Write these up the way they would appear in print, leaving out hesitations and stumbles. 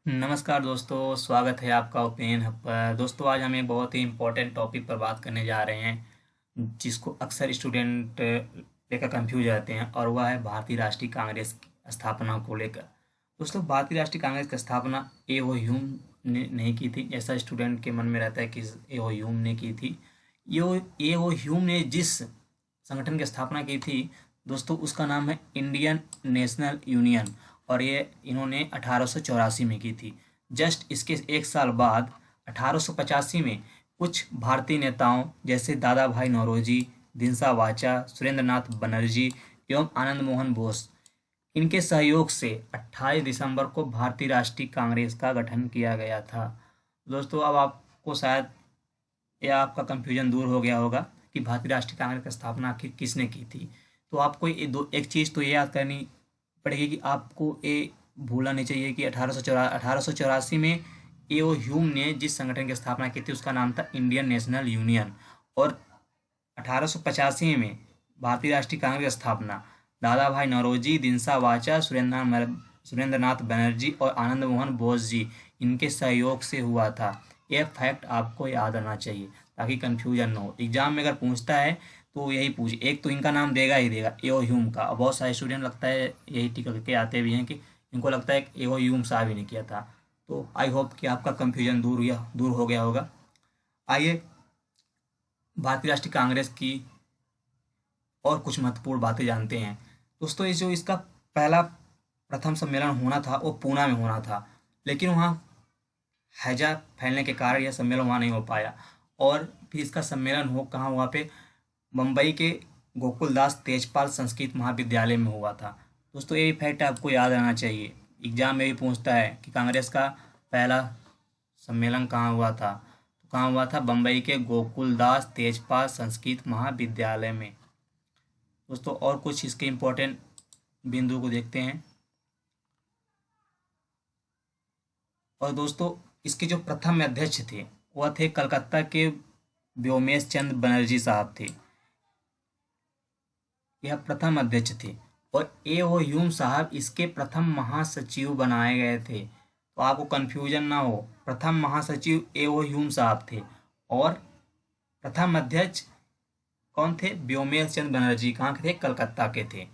नमस्कार दोस्तों, स्वागत है आपका ओपिनियन हब पर। दोस्तों, आज हम एक बहुत ही इम्पोर्टेंट टॉपिक पर बात करने जा रहे हैं जिसको अक्सर स्टूडेंट लेकर कंफ्यूज रहते हैं, और वह है भारतीय राष्ट्रीय कांग्रेस की स्थापना को लेकर। दोस्तों, भारतीय राष्ट्रीय कांग्रेस की स्थापना ए.ओ. ह्यूम ने नहीं की थी, ऐसा स्टूडेंट के मन में रहता है कि ए.ओ. ह्यूम ने की थी। ए.ओ. ह्यूम ने जिस संगठन की स्थापना की थी दोस्तों, उसका नाम है इंडियन नेशनल यूनियन, और ये इन्होंने 1884 में की थी। जस्ट इसके एक साल बाद 1885 में कुछ भारतीय नेताओं जैसे दादा भाई नौरोजी, दिनसा वाचा, सुरेंद्र नाथ बनर्जी एवं आनंद मोहन बोस, इनके सहयोग से 28 दिसंबर को भारतीय राष्ट्रीय कांग्रेस का गठन किया गया था। दोस्तों, अब आपको शायद या आपका कंफ्यूजन दूर हो गया होगा कि भारतीय राष्ट्रीय कांग्रेस की स्थापना आखिर किसने की थी। तो आपको एक चीज़ तो ये याद करनी पड़ेगी कि आपको ये भूलना नहीं चाहिए कि 1884 में ए.ओ. ह्यूम ने जिस संगठन की स्थापना की थी उसका नाम था इंडियन नेशनल यूनियन, और 1885 में भारतीय राष्ट्रीय कांग्रेस की स्थापना दादा भाई नौरोजी, दिनसा वाचा, सुरेंद्र नाथ बनर्जी और आनंद मोहन बोस जी, इनके सहयोग से हुआ था। यह फैक्ट आपको याद आना चाहिए ताकि कंफ्यूजन न हो। एग्जाम में अगर पूछता है तो यही पूछ, एक तो इनका नाम देगा ही देगा, ए.ओ. ह्यूम का। और बहुत सारे स्टूडेंट लगता है यही टिक करके आते भी हैं कि इनको लगता है कि ए.ओ. ह्यूम साहब ही ने किया था। तो आई होप कि आपका कंफ्यूजन दूर हो गया होगा। आइए भारतीय राष्ट्रीय कांग्रेस की और कुछ महत्वपूर्ण बातें जानते हैं। दोस्तों, ये जो इसका पहला प्रथम सम्मेलन होना था वो पूना में होना था, लेकिन वहाँ हैजा फैलने के कारण यह सम्मेलन वहाँ नहीं हो पाया। और फिर इसका सम्मेलन कहाँ हुआ पे, मुंबई के गोकुलदास तेजपाल संस्कृत महाविद्यालय में हुआ था। दोस्तों, ये फैक्ट आपको याद रहना चाहिए। एग्जाम में भी पूछता है कि कांग्रेस का पहला सम्मेलन कहाँ हुआ था, तो कहाँ हुआ था, बम्बई के गोकुलदास तेजपाल संस्कृत महाविद्यालय में। दोस्तों, और कुछ इसके इम्पोर्टेंट बिंदु को देखते हैं। और दोस्तों, इसके जो प्रथम अध्यक्ष थे वह थे कलकत्ता के व्योमेश चंद्र बनर्जी साहब थे। यह प्रथम अध्यक्ष थे, और ए.ओ. ह्यूम साहब इसके प्रथम महासचिव बनाए गए थे। तो आपको कंफ्यूजन ना हो, प्रथम महासचिव ए.ओ. ह्यूम साहब थे, और प्रथम अध्यक्ष कौन थे, व्योमेश चंद्र बनर्जी। कहाँ के थे, कलकत्ता के थे।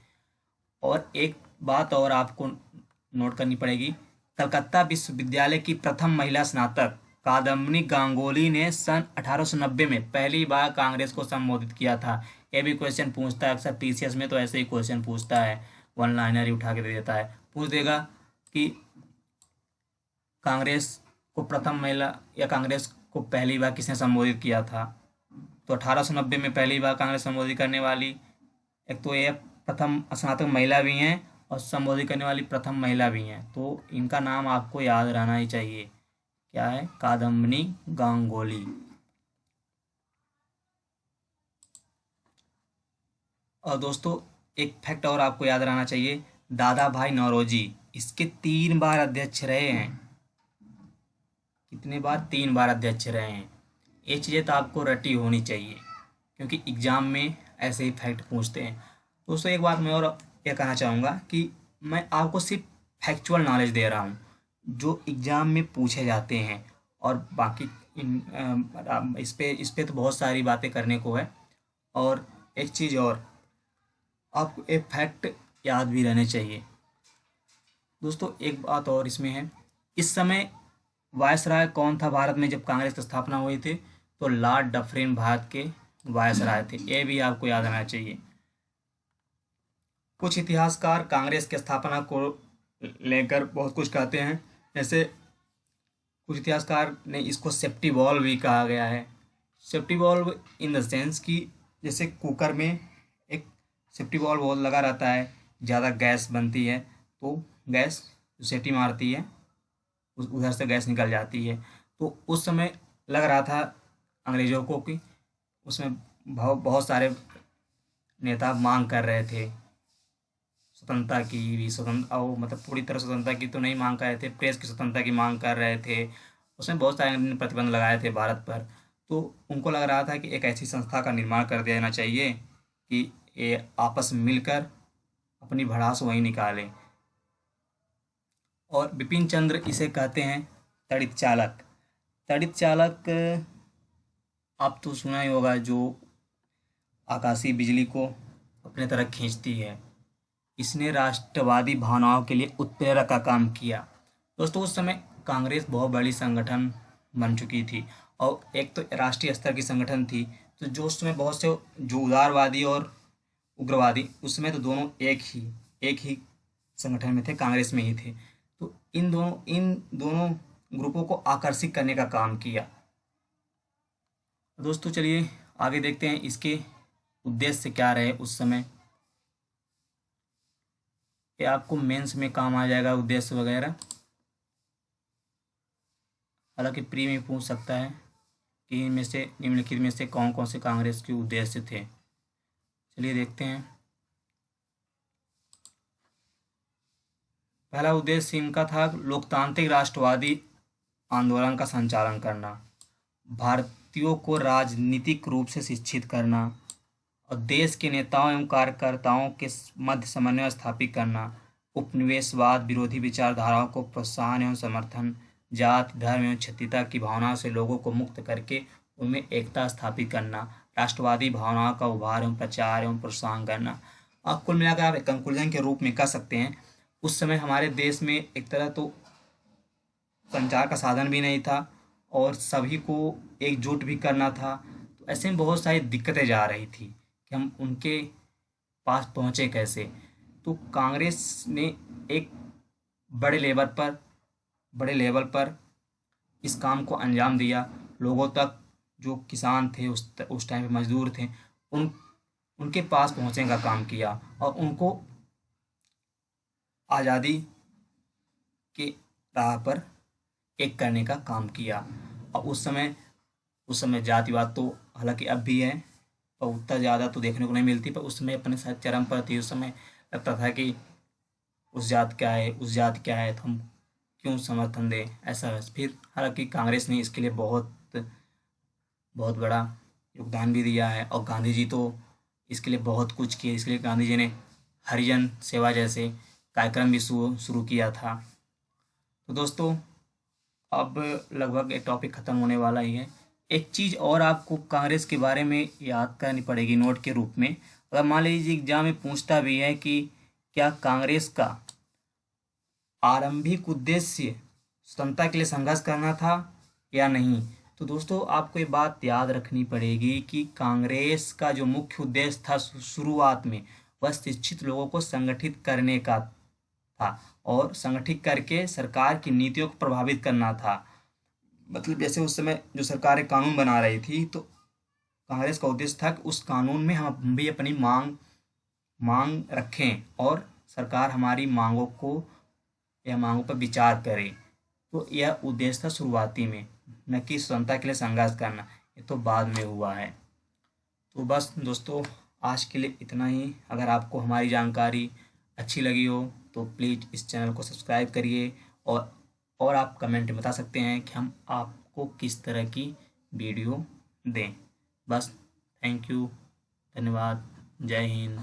और एक बात और आपको नोट करनी पड़ेगी, कलकत्ता विश्वविद्यालय की प्रथम महिला स्नातक कादम्बनी गांगुली ने सन 1890 में पहली बार कांग्रेस को संबोधित किया था। ये भी क्वेश्चन पूछता है अक्सर पीसीएस में, तो ऐसे ही क्वेश्चन पूछता है, वन लाइनर ही उठा के दे देता है। पूछ देगा कि कांग्रेस को प्रथम महिला या कांग्रेस को पहली बार किसने संबोधित किया था। तो 1890 में पहली बार कांग्रेस संबोधित करने वाली, एक तो ये प्रथम स्नातक महिला भी हैं और संबोधित करने वाली प्रथम महिला भी हैं, तो इनका नाम आपको याद रहना ही चाहिए। क्या है, कादम्बनी गांगुली। और दोस्तों, एक फैक्ट और आपको याद रहना चाहिए, दादा भाई नौरोजी इसके 3 बार अध्यक्ष रहे हैं। कितने बार, 3 बार अध्यक्ष रहे हैं। ये चीज़ें तो आपको रटी होनी चाहिए क्योंकि एग्जाम में ऐसे ही फैक्ट पूछते हैं। दोस्तों, एक बात मैं और ये कहना चाहूँगा कि मैं आपको सिर्फ फैक्चुअल नॉलेज दे रहा हूँ जो एग्ज़ाम में पूछे जाते हैं, और बाकी इस पे तो बहुत सारी बातें करने को है। और एक चीज़ और, आपको एक फैक्ट याद भी रहने चाहिए। दोस्तों, एक बात और इसमें है, इस समय वायसराय कौन था भारत में जब कांग्रेस की स्थापना हुई थी, तो लॉर्ड डफरिन भारत के वायसराय थे। ये भी आपको याद रहना चाहिए। कुछ इतिहासकार कांग्रेस की स्थापना को लेकर बहुत कुछ कहते हैं, जैसे कुछ इतिहासकार ने इसको सेफ्टी वॉल्व भी कहा गया है। Safety valve in the sense कि जैसे कुकर में एक सेफ्टी वॉल्व लगा रहता है, ज़्यादा गैस बनती है तो गैस सीटी मारती है, उधर से गैस निकल जाती है। तो उस समय लग रहा था अंग्रेज़ों को कि उसमें बहुत सारे नेता मांग कर रहे थे स्वतंत्रता की भी, स्वतंत्र और मतलब पूरी तरह स्वतंत्रता की तो नहीं मांग कर रहे थे, प्रेस की स्वतंत्रता की मांग कर रहे थे। उसमें बहुत सारे प्रतिबंध लगाए थे भारत पर। तो उनको लग रहा था कि एक ऐसी संस्था का निर्माण कर देना चाहिए कि ये आपस में मिलकर अपनी भड़ास वहीं निकालें। और बिपिन चंद्र इसे कहते हैं तड़ित चालक। तड़ित चालक आप तो सुना ही होगा, जो आकाशीय बिजली को अपने तरफ खींचती है। इसने राष्ट्रवादी भावनाओं के लिए उत्प्रेरक का काम किया। दोस्तों उस समय कांग्रेस बहुत बड़ी संगठन बन चुकी थी और एक तो राष्ट्रीय स्तर की संगठन थी। तो जो उस समय बहुत से जो उदारवादी और उग्रवादी, उस समय तो दोनों एक ही संगठन में थे, कांग्रेस में ही थे। तो इन दोनों ग्रुपों को आकर्षित करने का काम किया। दोस्तों चलिए आगे देखते हैं इसके उद्देश्य क्या रहे उस समय। ये आपको मेंस में काम आ जाएगा उद्देश्य वगैरह, हालांकि प्री में पूछ सकता है कि इनमें से निम्नलिखित में से कौन कौन से कांग्रेस के उद्देश्य थे। चलिए देखते हैं। पहला उद्देश्य इनका था लोकतांत्रिक राष्ट्रवादी आंदोलन का संचालन करना, भारतीयों को राजनीतिक रूप से शिक्षित करना और देश के नेताओं एवं कार्यकर्ताओं के मध्य समन्वय स्थापित करना, उपनिवेशवाद विरोधी विचारधाराओं को प्रोत्साहन एवं समर्थन, जाति धर्म एवं क्षेत्रीयता की भावना से लोगों को मुक्त करके उनमें एकता स्थापित करना, राष्ट्रवादी भावनाओं का उभार एवं प्रचार एवं प्रोत्साहन करना। आप कुल मिलाकर आप एक कंक्लूजन के रूप में कह सकते हैं, उस समय हमारे देश में एक तरह तो संचार का साधन भी नहीं था और सभी को एकजुट भी करना था। तो ऐसे में बहुत सारी दिक्कतें जा रही थी कि हम उनके पास पहुँचे कैसे। तो कांग्रेस ने एक बड़े लेवल पर इस काम को अंजाम दिया। लोगों तक, जो किसान थे उस टाइम पे मजदूर थे, उनके पास पहुँचने का काम किया और उनको आज़ादी के राह पर एक करने का काम किया। और उस समय जातिवाद तो हालांकि अब भी है और उतना ज़्यादा तो देखने को नहीं मिलती, पर उस समय अपने साथ चरम पर थी। उस समय लगता था कि उस जात क्या है तो हम क्यों समर्थन दें, ऐसा। फिर हालांकि कांग्रेस ने इसके लिए बहुत बहुत बड़ा योगदान भी दिया है और गांधी जी तो इसके लिए बहुत कुछ किए। इसके लिए गांधी जी ने हरिजन सेवा जैसे कार्यक्रम भी शुरू किया था। तो दोस्तों अब लगभग ये टॉपिक ख़त्म होने वाला ही है। एक चीज़ और आपको कांग्रेस के बारे में याद करनी पड़ेगी नोट के रूप में। अगर मान लीजिए एग्जाम में पूछता भी है कि क्या कांग्रेस का आरंभिक उद्देश्य स्वतंत्रता के लिए संघर्ष करना था या नहीं, तो दोस्तों आपको ये बात याद रखनी पड़ेगी कि कांग्रेस का जो मुख्य उद्देश्य था शुरुआत में, वह शिक्षित लोगों को संगठित करने का था और संगठित करके सरकार की नीतियों को प्रभावित करना था। मतलब जैसे उस समय जो सरकार एक कानून बना रही थी, तो कांग्रेस का उद्देश्य था कि उस कानून में हम भी अपनी मांग रखें और सरकार हमारी मांगों पर विचार करे। तो यह उद्देश्य था शुरुआती में, न कि स्वतंत्रता के लिए संघर्ष करना। ये तो बाद में हुआ है। तो बस दोस्तों आज के लिए इतना ही। अगर आपको हमारी जानकारी अच्छी लगी हो तो प्लीज़ इस चैनल को सब्सक्राइब करिए और आप कमेंट में बता सकते हैं कि हम आपको किस तरह की वीडियो दें। बस थैंक यू, धन्यवाद, जय हिंद।